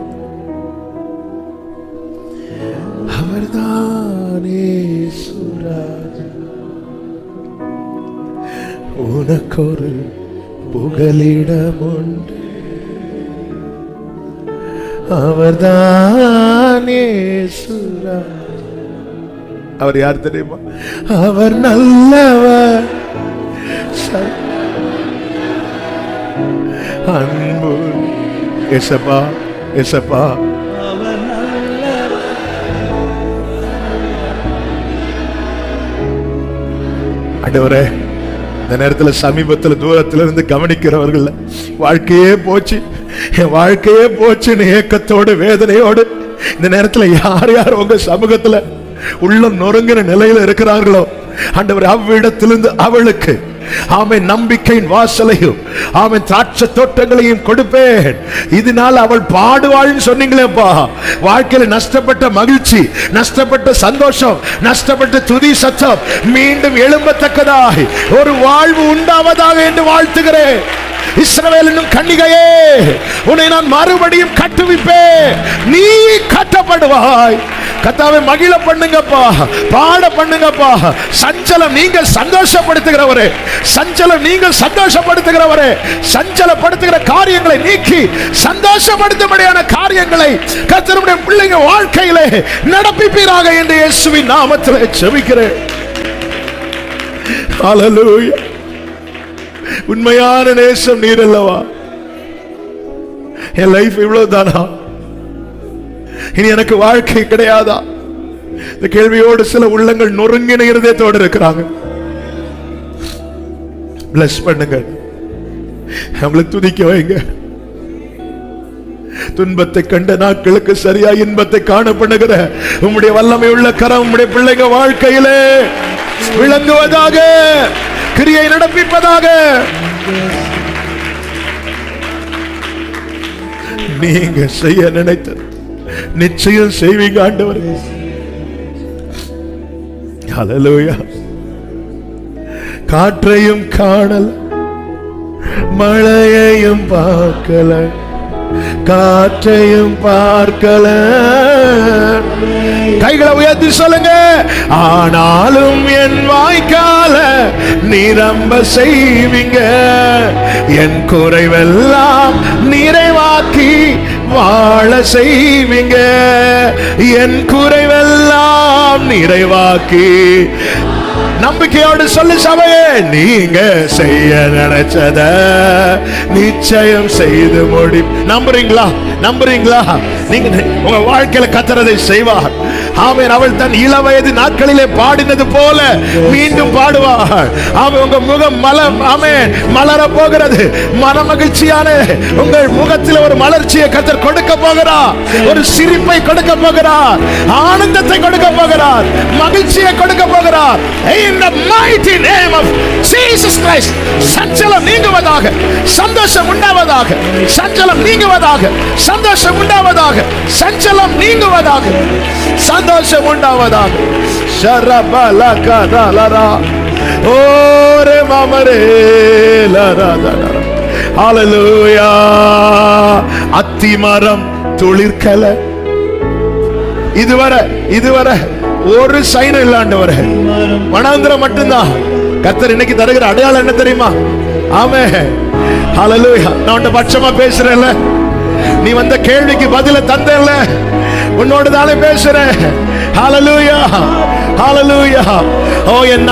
Speaker 1: அவர்தானே சுராஜ். உனக்கு ஒரு புகலிடம் உண்டு, அவர்தானே சுராஜ். அவர் யார் தெரியுமா? அவர் நல்லவர், அன்பு. எசப்பா, எசப்பா, ஆண்டவரே, இந்த நேரத்தில் சமீபத்தில் தூரத்தில் இருந்து கவனிக்கிறவர்கள் வாழ்க்கையே போச்சு, என் வாழ்க்கையே போச்சுன்னு ஏக்கத்தோடு வேதனையோடு இந்த நேரத்தில் யார் யார் உங்க சமூகத்தில் உள்ள நொறுங்கின நிலையில் இருக்கிறார்களோ, ஆண்டவர் அவ்விடத்திலிருந்து அவளுக்கு ஆமென் நம்பிக்கையின் வாசலையும் ஆமென் திராட்சை தோட்டங்களையும் கொடுப்பேன். இதனால் அவள் பாடுவாள்னு சொன்னீங்களேப்பா. வாழ்க்கையில நஷ்டப்பட்ட மகிழ்ச்சி, நஷ்டப்பட்ட சந்தோஷம், நஷ்டப்பட்ட துதி சத்தம் மீண்டும் எழும்பத்தக்கதாய் ஒரு வாழ்வு உண்டாவதாக என்று வாழ்த்துகிறேன். இஸ்ரவேல் என்னும் கன்னிகையே, உன்னை நான் மறுபடியும் கட்டுவிப்பேன், நீ கட்டப்படுவாய். கர்த்தாவே, மகிழ பண்ணுங்கப்பா, பாட பண்ணுங்கப்பா. சஞ்சலம் நீங்க சந்தோஷப்படுத்துகிறவரே, சஞ்சலம் நீங்க சந்தோஷப்படுத்துகிறவரே, சஞ்சலப்படுத்துகிற காரியங்களை நீக்கி சந்தோஷப்படுத்தும்படியான காரியங்களை கர்த்தருடைய பிள்ளைங்க வாழ்க்கையிலே நடப்பிப்பீராக என்று இயேசுவின் நாமத்திலே ஜெபிக்கிறேன். ஹல்லேலூயா. உண்மையான நேசம் நீர் அல்லவா? என் லைஃப் இவ்வளவுதானா? இனி எனக்கு வாழ்க்கை கிடையாதா? இந்த கேள்வியோடு சில உள்ளங்கள் நொறுங்கின இருதயத்தோடு இருக்கிறாங்க. பிளஸ் பண்ணுங்க, அவங்களை துதிக்க வைங்க. துன்பத்தை கண்ட நாட்களுக்கு சரியா இன்பத்தை காண பண்ணுகிற உம்முடைய வல்லமை உள்ள கரம் உம்முடைய பிள்ளைங்க வாழ்க்கையிலே விளங்குவதாக, கிரியை நடப்பிப்பதாக. நீங்க செய்ய நினைத்தது நிச்சயம் செய்வீங்க ஆண்டவரே. ஹல்லேலூயா. காற்றையும் காணல, மழையையும் பார்க்கல, காற்றையும் பார்க்கல. கைகளை உயர்த்தி சொல்லுங்க. ஆனாலும் என் வாய்க்கால நிரம்ப செய்வீங்க, என் குறைவெல்லாம் நிறைவாக்கி வாழ செய்வீங்க, என் குறைவெல்லாம் நிறைவாக்கி. நம்பிக்கையோடு சொல்லு சபையே, நீங்க செய்ய நினைச்சத நிச்சயம் செய்து முடி. நம்புறீங்களா? நம்புறீங்களா? நீங்க உங்க வாழ்க்கையில கர்த்தர் செய்வார். ஆமென். அவள் தன் இளவயது நாட்களிலே பாடினது போல மீண்டும் பாடுவாள். ஆமென். உங்க முகம் ஆமென் மலர போகிறது. மன மகிழ்ச்சியான உங்கள் முகத்தில் ஒரு மலர்ச்சியை கர்த்தர் கொடுக்க போகிறார். ஒரு சிரிப்பை கொடுக்க போகிறார். ஆனந்தத்தை கொடுக்க போகிறார். மகிழ்ச்சியை கொடுக்க போகிறார். In the mighty name of Jesus Christ. சஞ்சலம் நீங்குவதாக, சந்தோஷம் உண்டாவதாக, சஞ்சலம் நீங்குவதாக, சந்தோஷம் உண்டாவதாக, சஞ்சலம் நீங்குவதாக, சந்தோஷம் உண்டாவதாக. ஷரபலகரலரா ஓரே மாமரே லரதர. ஹல்லேலூயா. அத்திமரம் துளிர்க்கல. இதுவரை ஒரு சைனும் இல்ல ஆண்டவரே, வனாந்திரம் மட்டும்தான். கர்த்தர் இன்னைக்கு தருகிற அடையாளம் என்ன தெரியுமா? ஆமென், ஹல்லேலூயா. நான் உன்ட பட்சமா பேசுறேன்ல, நீ வந்த கேள்விக்கு பதில தந்தேன்ல, உன்னோடு தானே பேசுறேன். ஹல்லேலூயா, ஹல்லேலூயா. ஓ என்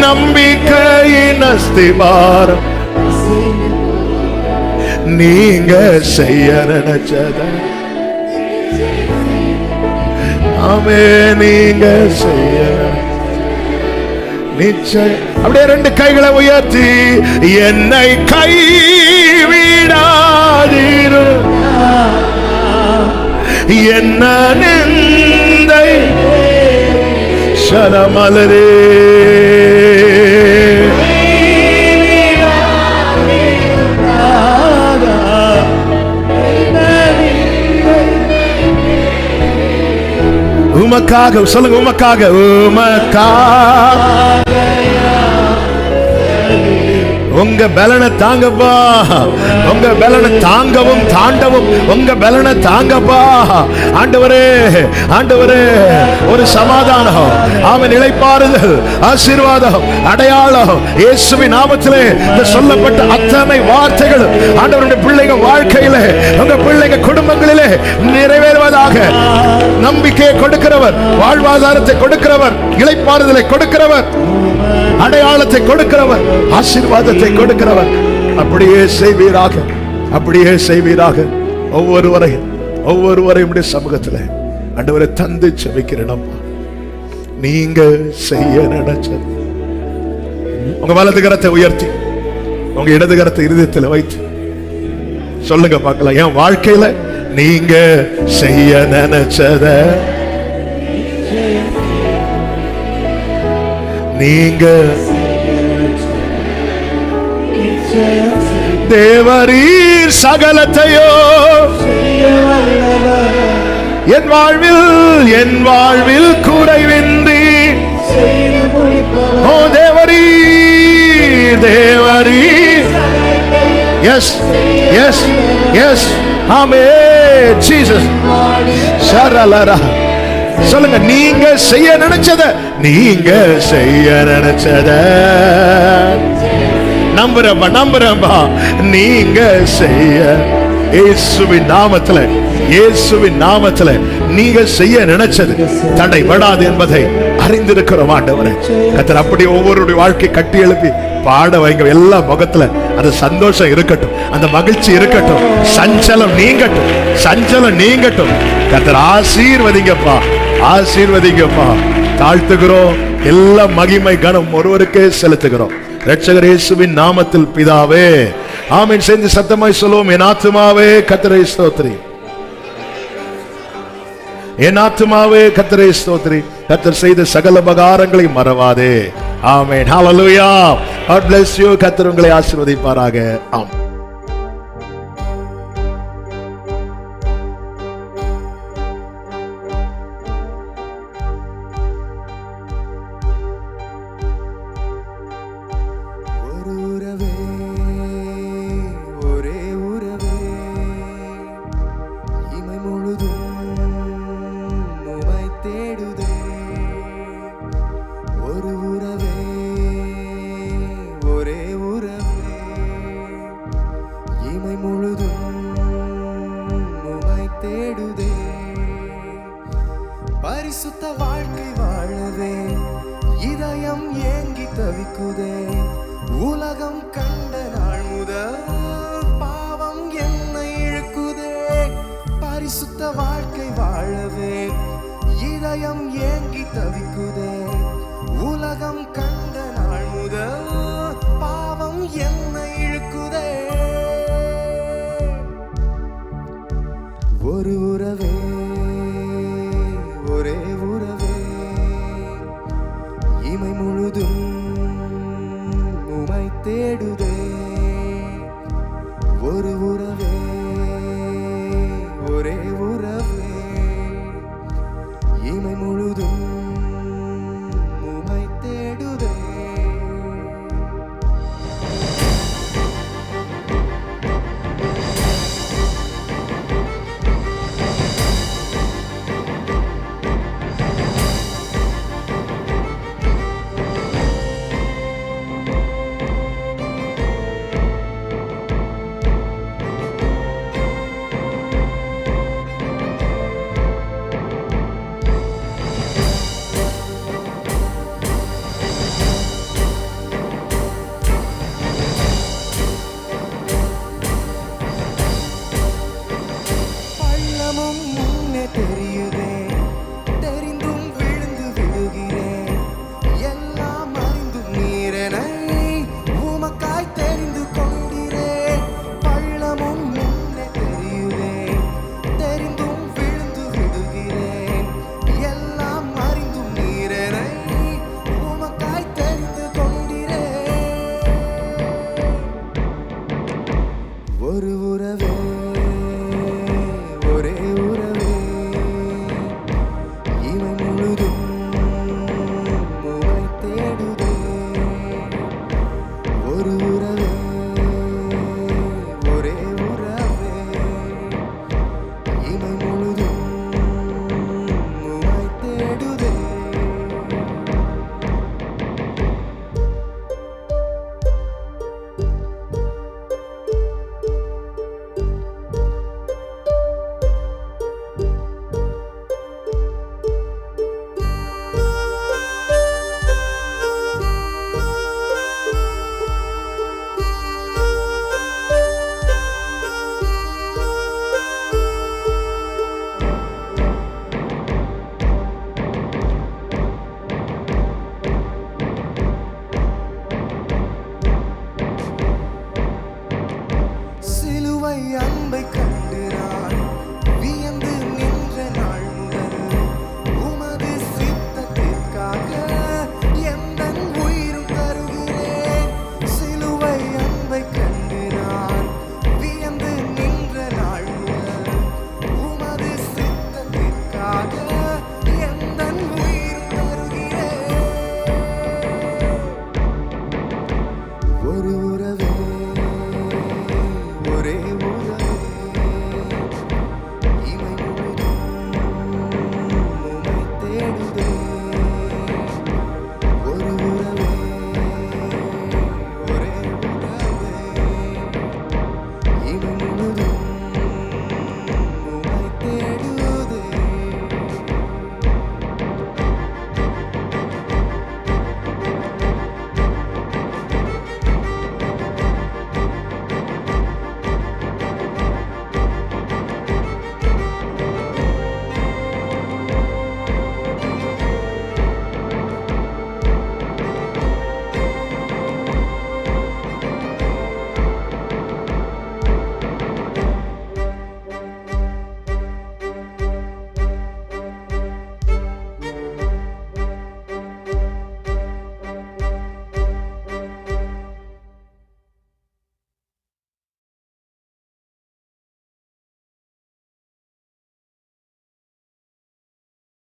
Speaker 1: நம்பிக்கையின் அஸ்திபாரம் நீங்க செய்ய நினைச்சத, ஆமென், நீங்க செய்ய நிச்சயம். அப்படியே ரெண்டு கைகளை உயர்த்தி, என்னை கைவிடாதீரு, என்ன நிந்தை சலமலரே, உமக்காக சொல்லுங்க, உமக்காக, உமக்காக உங்க பலனை தாங்கப்பா, உங்க பலனை தாங்கவும் தாண்டவும் உங்க பலனை தாங்கப்பா. ஆண்டவரே, ஆண்டவரே, ஒரு சமாதானம், அவன் இளைப்பாறுதல், ஆசீர்வாதம், அடையாளம் இயேசுவின் நாமத்திலே இந்த சொல்லப்பட்ட அத்தனை வார்த்தைகள் ஆண்டவருடைய பிள்ளைகள் வாழ்க்கையிலே, உங்க பிள்ளைகள் குடும்பங்களிலே நிறைவேறுவதாக. நம்பிக்கையை கொடுக்கிறவர், வாழ்வாதாரத்தை கொடுக்கிறவர், இளைப்பாறுதலை கொடுக்கிறவர், அடையாளத்தை கொடுக்கிறவர், ஆசீர்வாதத்தை கொடுக்கிறவர். அப்படியே செய்வீராக, அப்படியே செய்வீராக. ஒவ்வொருவரையும் சமூகத்தில் ஆண்டவரை தந்து செபிக்கிறோம். நீங்க செய்ய நினைச்சது உங்க வலது கரத்தை உயர்த்தி உங்க இடது கரத்தை இருதயத்தில் வைத்து சொல்லுங்க பார்க்கலாம். என் வாழ்க்கையில நீங்க செய்ய நினைச்சத நீங்க தேவரீர் சகலத்தையோ என் வாழ்வில் குறைவின்றி, ஓ தேவரீர், தேவரீர், எஸ் எஸ் எஸ், ஆமென், ஜீசஸ். சரலரா சொல்லுங்க, நீங்க செய்ய நினைச்சத, நீங்க செய்ய நினைச்சத நம்புறப்பா, நீங்க செய்ய இயேசுவின் நாமத்துல, இயேசுவின் நாமத்துல நீங்க செய்ய நினைச்சது தடைபடாது என்பதை அறிந்திருக்கிறோம் ஆண்டவரே. கர்த்தர் அப்படி ஒவ்வொருடைய வாழ்க்கை கட்டி எழுப்பி பாட வைங்க. எல்லா முகத்துல அந்த சந்தோஷம் இருக்கட்டும், அந்த மகிழ்ச்சி இருக்கட்டும், சஞ்சலம் நீங்கட்டும், சஞ்சலம் நீங்கட்டும். கர்த்தர் ஆசீர்வதிங்கப்பா, ஆசீர்வதிங்கப்பா. தாழ்த்துகிறோம், எல்லா மகிமை கனம் ஒருவருக்கே செலுத்துகிறோம். இரட்சகர் இயேசுவின் நாமத்தில் பிதாவே, ஆமென். சேர்ந்து சத்தமாய் சொல்லுவோம். என் ஆத்துமாவே கர்த்தரை ஸ்தோத்திரி, என் ஆத்துமாவே கர்த்தரை ஸ்தோத்திரி, கர்த்தர் செய்த சகல உபகாரங்களை மறவாதே. ஆமென், ஹல்லேலூயா. God bless you. கர்த்தர் உங்களை ஆசீர்வதிப்பாராக. ஆமென்.
Speaker 3: பரிசுத்த வாழ்க்கை வாழவே இதயம் ஏங்கி தவிக்குதே. உலகம் கண்ட நாள் முதல் பாவம் என்னை இழுக்குதே. பரிசுத்த வாழ்க்கை வாழவே இதயம் ஏங்கி தவிக்குதே. உலகம் கண்ட நாள் முதல் பாவம் என்னை இழுக்குதே. ஒரு உறவே, ஒரே உறவே, இமை முழுதும் உமை தேடுதே. ஒரு உறவே,